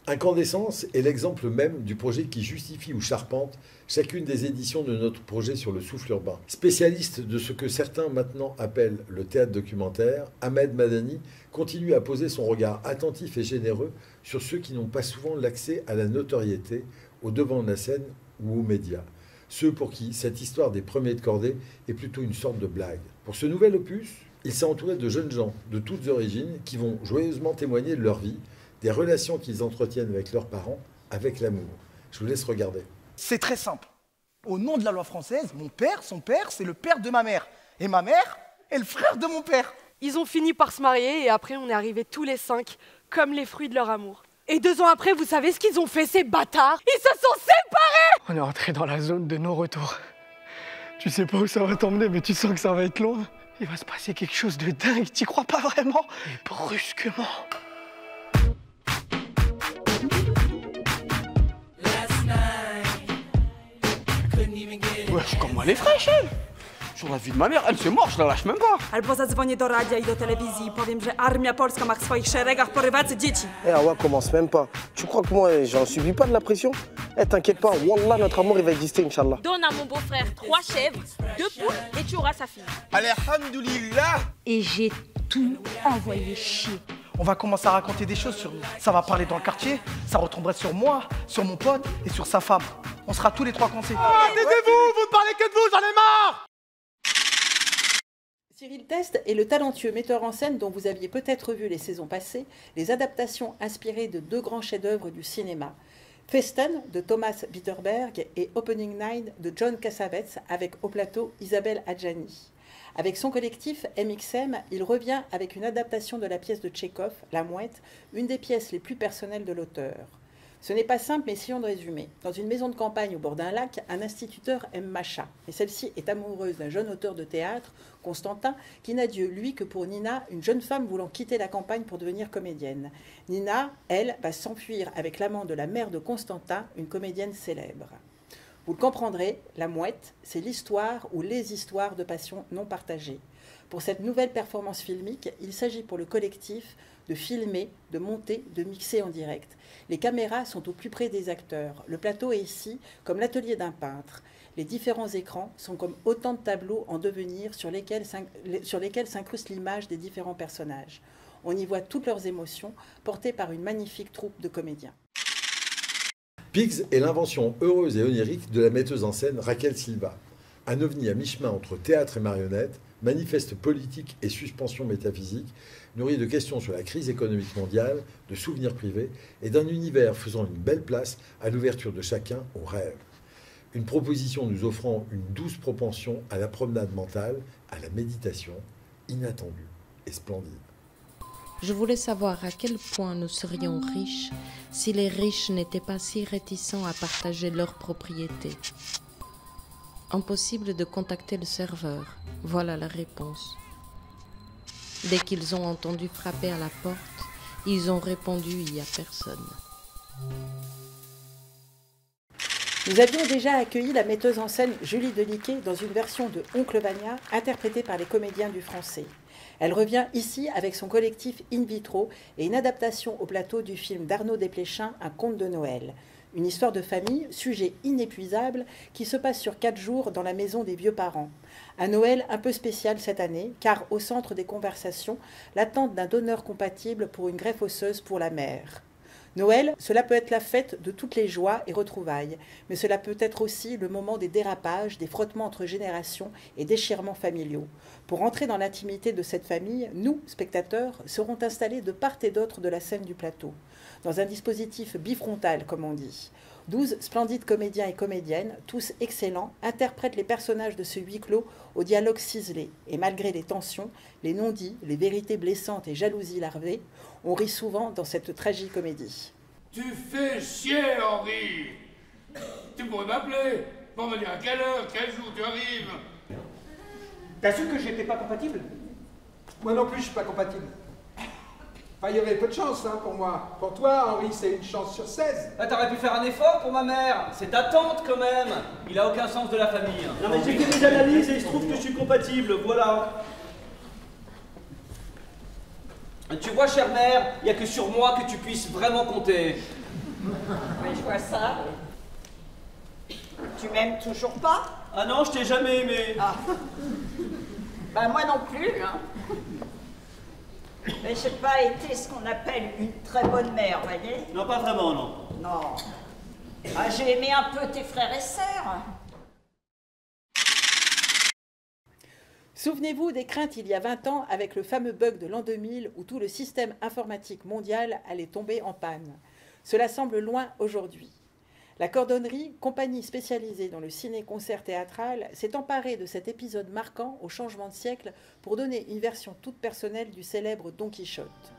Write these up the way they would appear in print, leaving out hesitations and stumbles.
Incandescence est l'exemple même du projet qui justifie ou charpente chacune des éditions de notre projet sur le souffle urbain. Spécialiste de ce que certains maintenant appellent le théâtre documentaire, Ahmed Madani continue à poser son regard attentif et généreux sur ceux qui n'ont pas souvent l'accès à la notoriété, au devant de la scène ou aux médias. Ceux pour qui cette histoire des premiers de cordée est plutôt une sorte de blague. Pour ce nouvel opus, il s'est entouré de jeunes gens de toutes origines qui vont joyeusement témoigner de leur vie, des relations qu'ils entretiennent avec leurs parents, avec l'amour. Je vous laisse regarder. C'est très simple. Au nom de la loi française, mon père, son père, c'est le père de ma mère. Et ma mère est le frère de mon père. Ils ont fini par se marier et après on est arrivés tous les 5, comme les fruits de leur amour. Et 2 ans après, vous savez ce qu'ils ont fait, ces bâtards? Ils se sont séparés! On est entré dans la zone de non-retour. Tu sais pas où ça va t'emmener, mais tu sens que ça va être long. Il va se passer quelque chose de dingue, t'y crois pas vraiment? Et brusquement... Wesh, comme elle est fraîche, elle! Sur la vie de ma mère, elle se mord, je la lâche même pas! Albo zadzwonię do radia i do telewizji i powiem, że Armia Polska ma w swoich szeregach porywających dzieci. Eh, Awa, commence même pas. Tu crois que moi, j'en subis pas de la pression? Eh, t'inquiète pas, Wallah, notre amour, il va exister, Inch'Allah. Donne à mon beau-frère 3 chèvres, 2 poules et tu auras sa fille. Alhamdoulilah! Et j'ai tout envoyé chier. On va commencer à raconter des choses sur nous. Ça va parler dans le quartier, ça retomberait sur moi, sur mon pote et sur sa femme. On sera tous les 3 coincés. Taisez-vous, vous ne parlez que de vous, j'en ai marre! Cyril Teste est le talentueux metteur en scène dont vous aviez peut-être vu les saisons passées, les adaptations inspirées de 2 grands chefs-d'œuvre du cinéma. Festen de Thomas Bitterberg et Opening Night de John Cassavetes avec au plateau Isabelle Adjani. Avec son collectif MXM, il revient avec une adaptation de la pièce de Tchekhov, La Mouette, une des pièces les plus personnelles de l'auteur. Ce n'est pas simple, mais essayons de résumer. Dans une maison de campagne au bord d'un lac, un instituteur aime Macha. Et celle-ci est amoureuse d'un jeune auteur de théâtre, Constantin, qui n'a Dieu, lui, que pour Nina, une jeune femme voulant quitter la campagne pour devenir comédienne. Nina, elle, va s'enfuir avec l'amant de la mère de Constantin, une comédienne célèbre. Vous le comprendrez, La Mouette, c'est l'histoire ou les histoires de passion non partagées. Pour cette nouvelle performance filmique, il s'agit pour le collectif de filmer, de monter, de mixer en direct. Les caméras sont au plus près des acteurs. Le plateau est ici comme l'atelier d'un peintre. Les différents écrans sont comme autant de tableaux en devenir sur lesquels s'incruste l'image des différents personnages. On y voit toutes leurs émotions portées par une magnifique troupe de comédiens. Pigs est l'invention heureuse et onirique de la metteuse en scène Raquel Silva. Un ovni à mi-chemin entre théâtre et marionnette, manifeste politique et suspension métaphysique, nourri de questions sur la crise économique mondiale, de souvenirs privés et d'un univers faisant une belle place à l'ouverture de chacun au rêve. Une proposition nous offrant une douce propension à la promenade mentale, à la méditation, inattendue et splendide. Je voulais savoir à quel point nous serions riches si les riches n'étaient pas si réticents à partager leurs propriétés. Impossible de contacter le serveur, voilà la réponse. Dès qu'ils ont entendu frapper à la porte, ils ont répondu « il n'y a personne ». Nous avions déjà accueilli la metteuse en scène Julie Deliquet dans une version de Oncle Vania interprétée par les comédiens du Français. Elle revient ici avec son collectif In Vitro et une adaptation au plateau du film d'Arnaud Desplechin, Un conte de Noël. Une histoire de famille, sujet inépuisable, qui se passe sur 4 jours dans la maison des vieux parents. Un Noël un peu spécial cette année, car au centre des conversations, l'attente d'un donneur compatible pour une greffe osseuse pour la mère. Noël, cela peut être la fête de toutes les joies et retrouvailles, mais cela peut être aussi le moment des dérapages, des frottements entre générations et déchirements familiaux. Pour entrer dans l'intimité de cette famille, nous, spectateurs, serons installés de part et d'autre de la scène du plateau, dans un dispositif bifrontal, comme on dit. 12 splendides comédiens et comédiennes, tous excellents, interprètent les personnages de ce huis clos au dialogue ciselé. Et malgré les tensions, les non-dits, les vérités blessantes et jalousies larvées, on rit souvent dans cette tragicomédie. Tu fais chier, Henri! Tu pourrais m'appeler pour me dire à quelle heure, quel jour tu arrives. T'as su que j'étais pas compatible? Moi non plus, je suis pas compatible. Enfin, il y avait peu de chance hein, pour moi. Pour toi, Henri, c'est une chance sur 16. Ah, t'aurais pu faire un effort pour ma mère. C'est ta tante quand même. Il a aucun sens de la famille. Non mais j'ai fait mes analyses et il se trouve que je suis compatible, voilà. Tu vois, chère mère, il n'y a que sur moi que tu puisses vraiment compter. Oui, je vois ça. Tu m'aimes toujours pas? Ah non, je t'ai jamais aimé. Ah. Ben moi non plus, hein. Mais j'ai pas été ce qu'on appelle une très bonne mère, voyez? Non, pas vraiment, non. Non. Ah, j'ai aimé un peu tes frères et sœurs. Souvenez-vous des craintes il y a 20 ans avec le fameux bug de l'an 2000 où tout le système informatique mondial allait tomber en panne. Cela semble loin aujourd'hui. La Cordonnerie, compagnie spécialisée dans le ciné-concert théâtral, s'est emparée de cet épisode marquant au changement de siècle pour donner une version toute personnelle du célèbre Don Quichotte.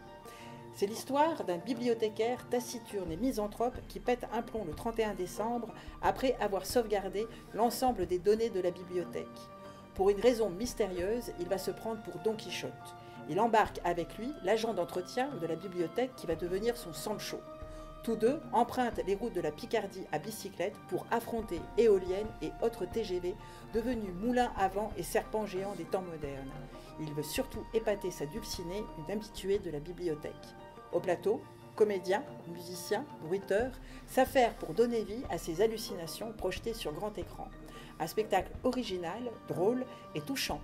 C'est l'histoire d'un bibliothécaire taciturne et misanthrope qui pète un plomb le 31 décembre après avoir sauvegardé l'ensemble des données de la bibliothèque. Pour une raison mystérieuse, il va se prendre pour Don Quichotte. Il embarque avec lui l'agent d'entretien de la bibliothèque qui va devenir son Sancho. Tous deux empruntent les routes de la Picardie à bicyclette pour affronter éoliennes et autres TGV devenus moulins à vent et serpents géants des temps modernes. Il veut surtout épater sa dulcinée, une habituée de la bibliothèque. Au plateau, comédiens, musiciens, bruiteurs s'affairent pour donner vie à ces hallucinations projetées sur grand écran. Un spectacle original, drôle et touchant.